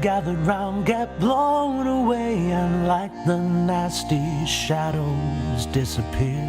gathered round get blown away, and like the nasty shadows disappear.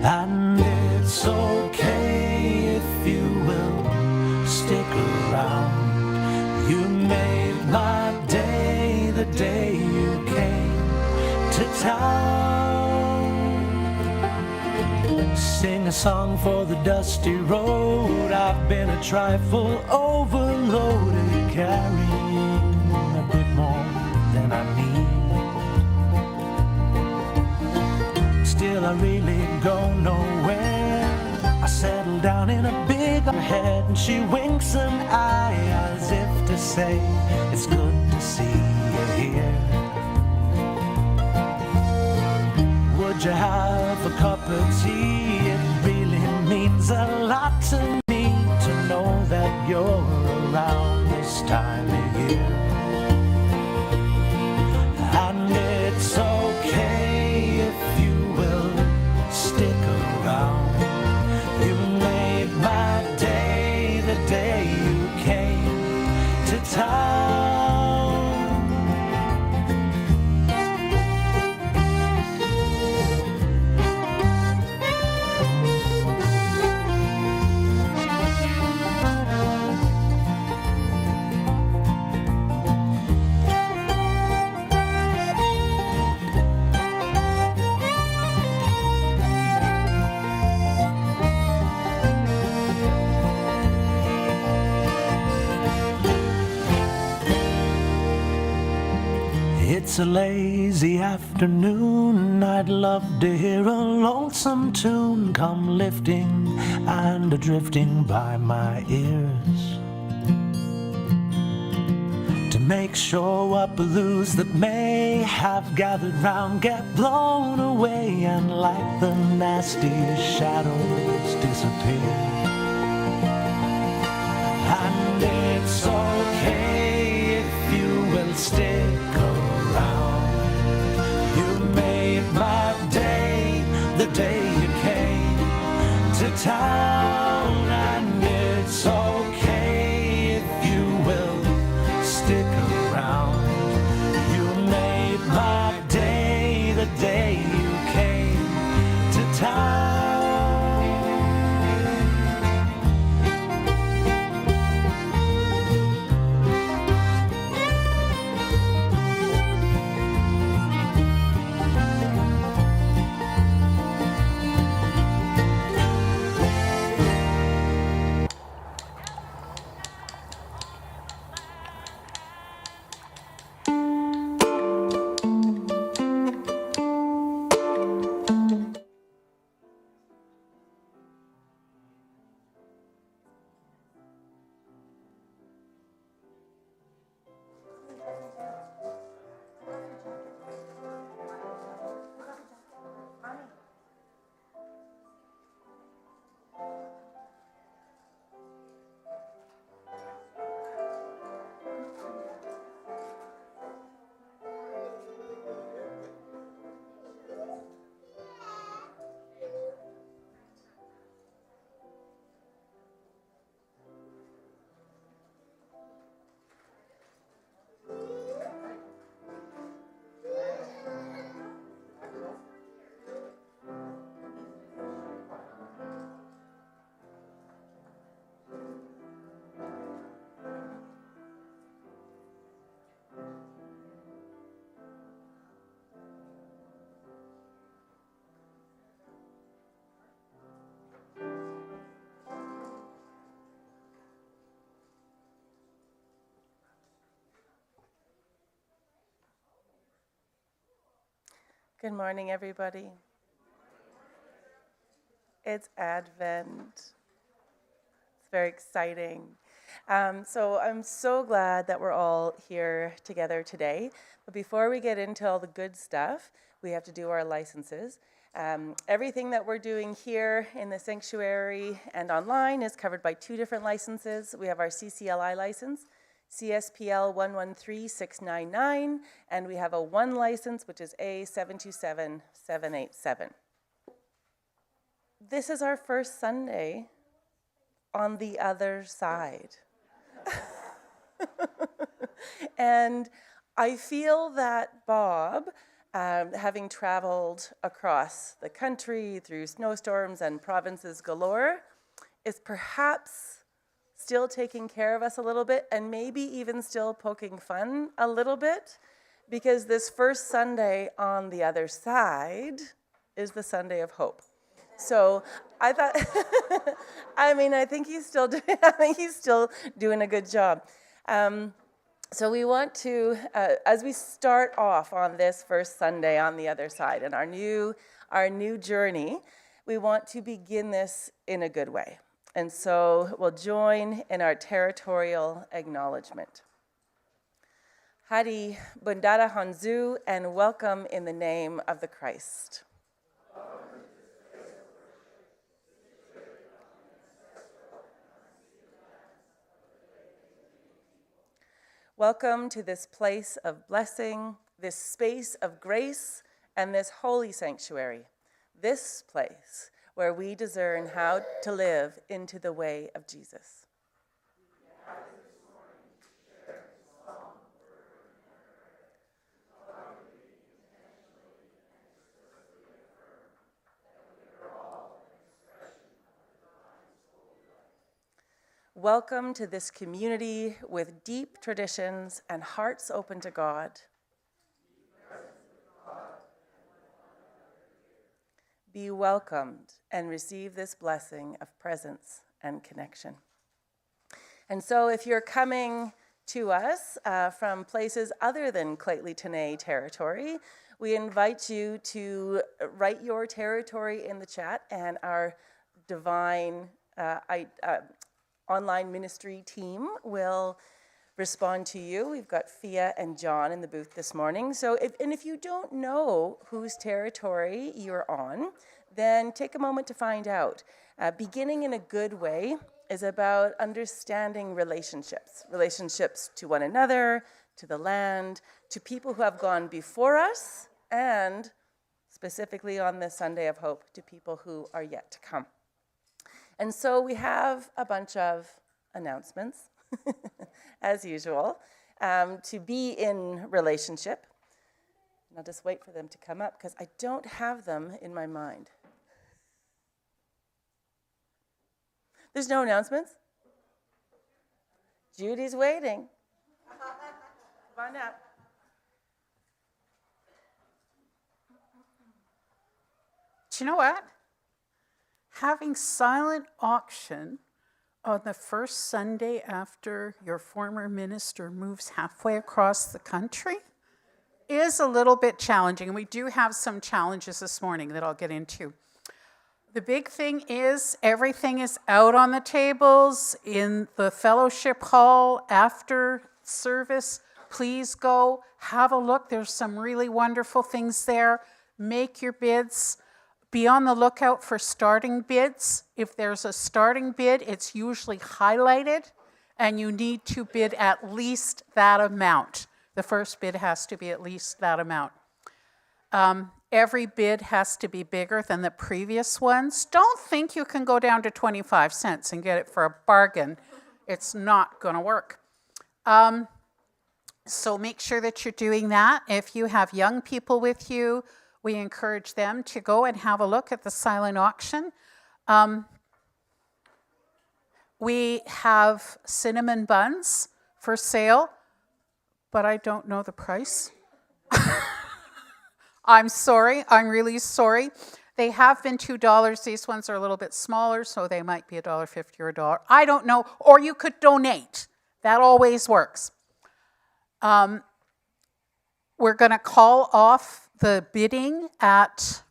And it's okay if you will stick around. You made my day the day you came to town. Sing a song for the dusty road. I've been a trifle overloaded, carrying a bit more than I need. Still I really go nowhere. I settle down in a big head, and she winks an eye as if to say, it's good to see you here. Would you have a cup of tea? It really means a lot to me to know that you're around this time of year. And it's okay if you will stick around. You made my day the day you came to town. It's a lazy afternoon. I'd love to hear a lonesome tune come lifting and drifting by my ears, to make sure what blues that may have gathered round get blown away, and like the nasty shadows disappear. And it's okay if you will stick around. You made my day the day you came to town. And it's okay if you will stick around. You made my day the day you came to town. Good morning, everybody. It's Advent. It's very exciting. So I'm so glad that we're all here together today. But before we get into all the good stuff, we have to do our licenses. Everything that we're doing here in the sanctuary and online is covered by two different licenses. We have our CCLI license, CSPL 113699, and we have a one license, which is A727787. This is our first Sunday on the other side. And I feel that Bob, having traveled across the country through snowstorms and provinces galore, is perhaps still taking care of us a little bit and maybe even still poking fun a little bit, because this first Sunday on the other side is the Sunday of Hope. So I thought, I think he's still doing a good job. So we want to, as we start off on this first Sunday on the other side and our new journey, we want to begin this in a good way. And so we'll join in our territorial acknowledgement. Hari Bundara Hanzu, and welcome in the name of the Christ. Welcome to this place of blessing, this space of grace, and this holy sanctuary, this place where we discern how to live into the way of Jesus. Welcome to this community with deep traditions and hearts open to God. Be welcomed and receive this blessing of presence and connection. And so if you're coming to us from places other than Clayton territory, we invite you to write your territory in the chat, and our divine online ministry team will respond to you. We've got Fia and John in the booth this morning. So if you don't know whose territory you're on, then take a moment to find out. Beginning in a good way is about understanding relationships to one another, to the land, to people who have gone before us, and specifically on this Sunday of Hope, to people who are yet to come. And so we have a bunch of announcements, as usual, to be in relationship. And I'll just wait for them to come up because I don't have them in my mind. There's no announcements? Judy's waiting. Come on up. Do you know what? Having silent auction on the first Sunday after your former minister moves halfway across the country is a little bit challenging. And we do have some challenges this morning that I'll get into. The big thing is everything is out on the tables in the fellowship hall after service. Please go have a look. There's some really wonderful things there. Make your bids. Be on the lookout for starting bids. If there's a starting bid, it's usually highlighted, and you need to bid at least that amount. The first bid has to be at least that amount. Every bid has to be bigger than the previous ones. Don't think you can go down to 25 cents and get it for a bargain. It's not going to work. So make sure that you're doing that. If you have young people with you, we encourage them to go and have a look at the silent auction. We have cinnamon buns for sale, but I don't know the price. I'm sorry. I'm really sorry. They have been $2. These ones are a little bit smaller, so they might be $1.50 or $1. I don't know. Or you could donate. That always works. We're going to call off the bidding at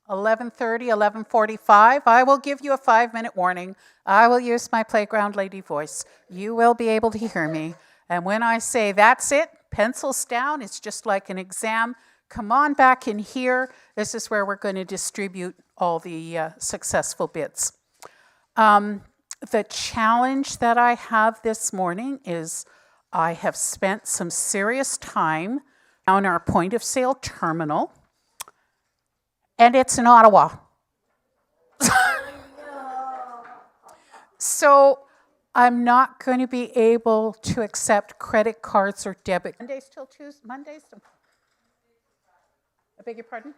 11:30, 11:45. I will give you a 5-minute warning. I will use my playground lady voice. You will be able to hear me. And when I say that's it, pencils down, it's just like an exam. Come on back in here. This is where we're going to distribute all the successful bids. The challenge that I have this morning is I have spent some serious time on our point of sale terminal, and it's in Ottawa. So I'm not going to be able to accept credit cards or debit. Mondays till Tuesdays? Mondays to... I beg your pardon?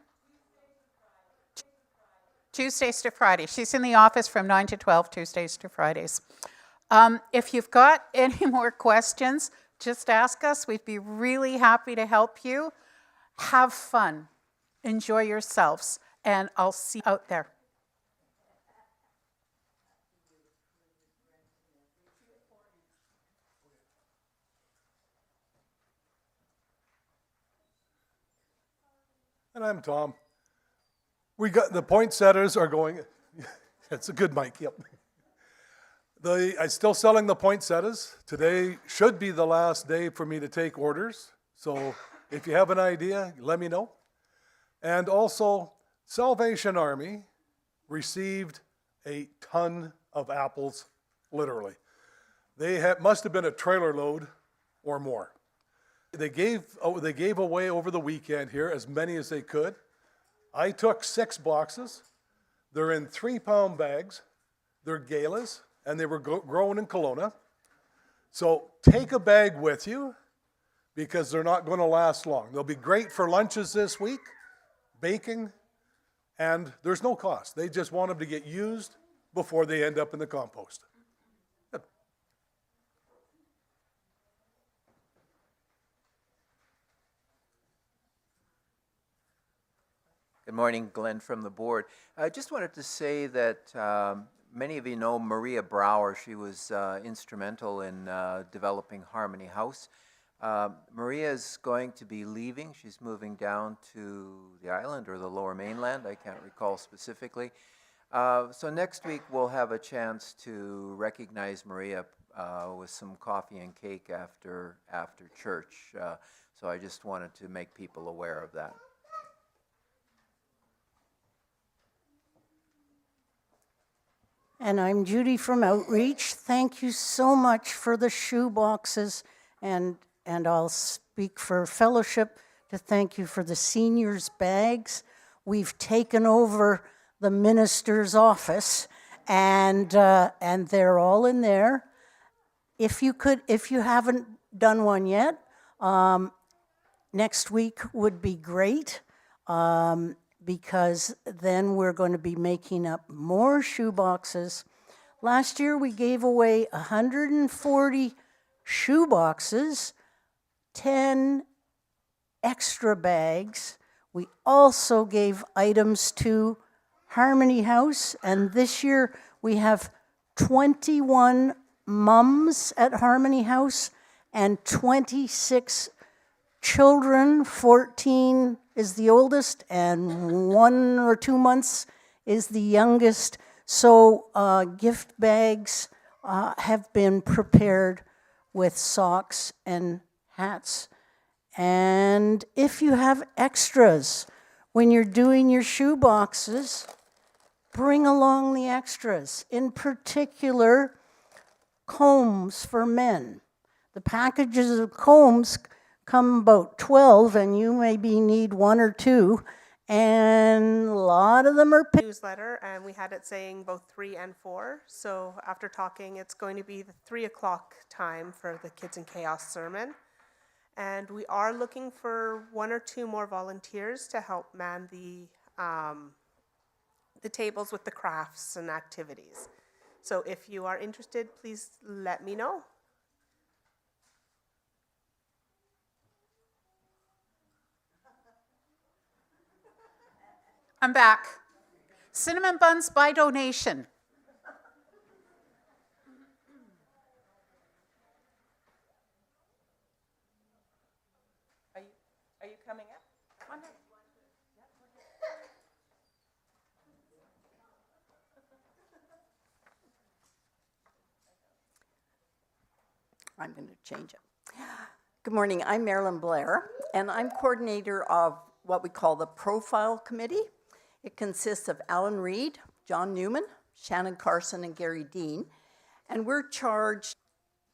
Tuesdays to Fridays. She's in the office from 9 to 12, Tuesdays to Fridays. If you've got any more questions, just ask us. We'd be really happy to help you. Have fun. Enjoy yourselves. And I'll see you out there. And I'm Tom. We got the poinsettias are going. It's a good mic. Yep. I'm still selling the poinsettias. Today should be the last day for me to take orders. So if you have an idea, let me know. And also, Salvation Army received a ton of apples, literally. They must have been a trailer load or more. They gave away over the weekend here as many as they could. I took 6 boxes. They're in 3-pound bags. They're galas, and they were grown in Kelowna. So take a bag with you because they're not going to last long. They'll be great for lunches this week, baking, and there's no cost. They just want them to get used before they end up in the compost. Good. Good morning, Glenn from the board. I just wanted to say that many of you know Maria Brower. She was instrumental in developing Harmony House. Maria is going to be leaving. She's moving down to the island or the Lower Mainland. I can't recall specifically. So next week we'll have a chance to recognize Maria with some coffee and cake after church. So I just wanted to make people aware of that. And I'm Judy from Outreach. Thank you so much for the shoe boxes, and I'll speak for fellowship to thank you for the seniors' bags. We've taken over the minister's office, and they're all in there. If you haven't done one yet, next week would be great. Because then we're going to be making up more shoe boxes. Last year we gave away 140 shoe boxes, 10 extra bags. We also gave items to Harmony House, and this year we have 21 mums at Harmony House and 26 children. 14 is the oldest, and 1 or 2 months is the youngest. So gift bags have been prepared with socks and hats. And if you have extras, when you're doing your shoe boxes, bring along the extras. In particular, combs for men. The packages of combs come about 12, and you maybe need 1 or 2, and a lot of them are newsletter, and we had it saying both 3 and 4. So after talking, it's going to be the 3 o'clock time for the Kids in Chaos sermon. And we are looking for 1 or 2 more volunteers to help man the tables with the crafts and activities. So if you are interested, please let me know. I'm back. Cinnamon buns by donation. Are you coming up? Come on in. I'm going to change it. Good morning, I'm Marilyn Blair, and I'm coordinator of what we call the Profile Committee. It consists of Alan Reed, John Newman, Shannon Carson, and Gary Dean, and we're charged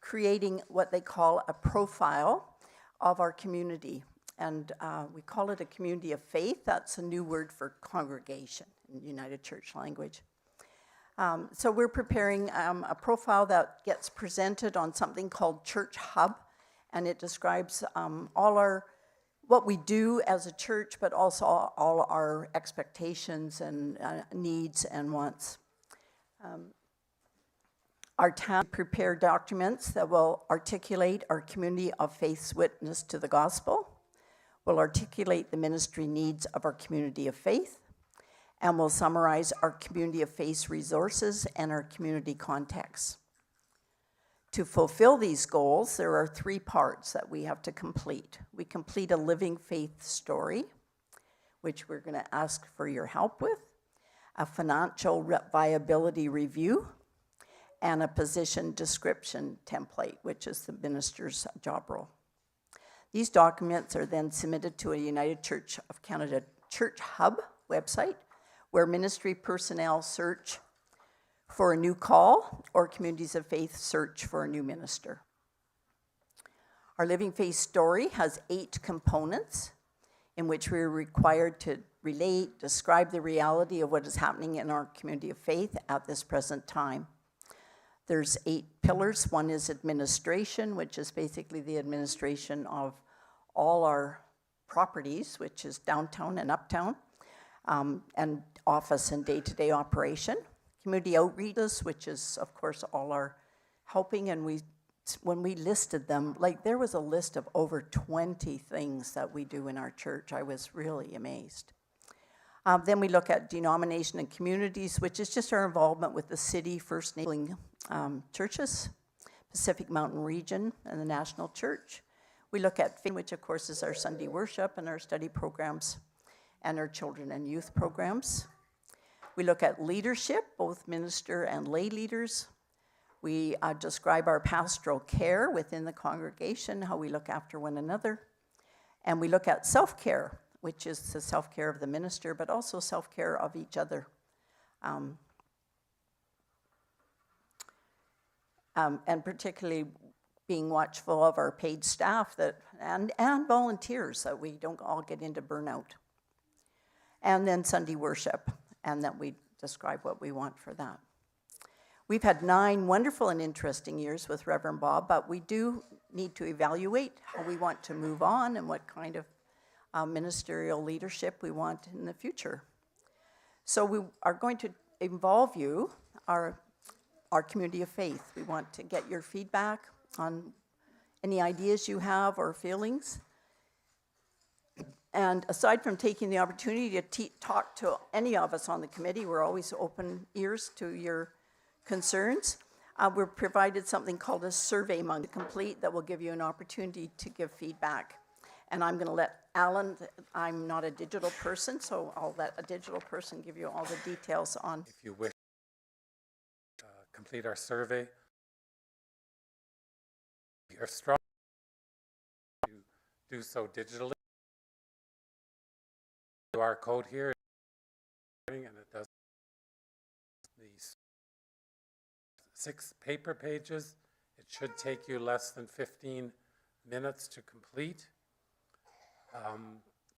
creating what they call a profile of our community, and we call it a community of faith. That's a new word for congregation in United Church language. So we're preparing a profile that gets presented on something called Church Hub, and it describes what we do as a church, but also all our expectations and needs and wants. Our town prepare documents that will articulate our community of faith's witness to the gospel, will articulate the ministry needs of our community of faith, and will summarize our community of faith resources and our community context. To fulfill these goals, there are 3 parts that we have to complete. We complete a living faith story, which we're going to ask for your help with, a financial viability review, and a position description template, which is the minister's job role. These documents are then submitted to a United Church of Canada Church Hub website, where ministry personnel search for a new call or communities of faith search for a new minister. Our Living Faith story has 8 components in which we are required to relate, describe the reality of what is happening in our community of faith at this present time. There's 8 pillars. One is administration, which is basically the administration of all our properties, which is downtown and uptown, and office and day-to-day operation. Community outreaches, which is, of course, all our helping, and when we listed them, like there was a list of over 20 things that we do in our church. I was really amazed. Then we look at denomination and communities, which is just our involvement with the city, First Nation churches, Pacific Mountain region, and the National Church. We look at, which of course is our Sunday worship and our study programs and our children and youth programs. We look at leadership, both minister and lay leaders. We describe our pastoral care within the congregation, how we look after one another. And we look at self-care, which is the self-care of the minister, but also self-care of each other. And particularly being watchful of our paid staff and volunteers, that we don't all get into burnout. And then Sunday worship, and that we describe what we want for that. We've had 9 wonderful and interesting years with Reverend Bob, but we do need to evaluate how we want to move on and what kind of ministerial leadership we want in the future. So we are going to involve you, our community of faith. We want to get your feedback on any ideas you have or feelings. And aside from taking the opportunity to talk to any of us on the committee, we're always open ears to your concerns. We're provided something called a survey to complete that will give you an opportunity to give feedback. And I'm going to let Alan, I'm not a digital person, so I'll let a digital person give you all the details on. If you wish to complete our survey, we are strong to do so digitally. QR code here, and it does these 6 paper pages. It should take you less than 15 minutes to complete.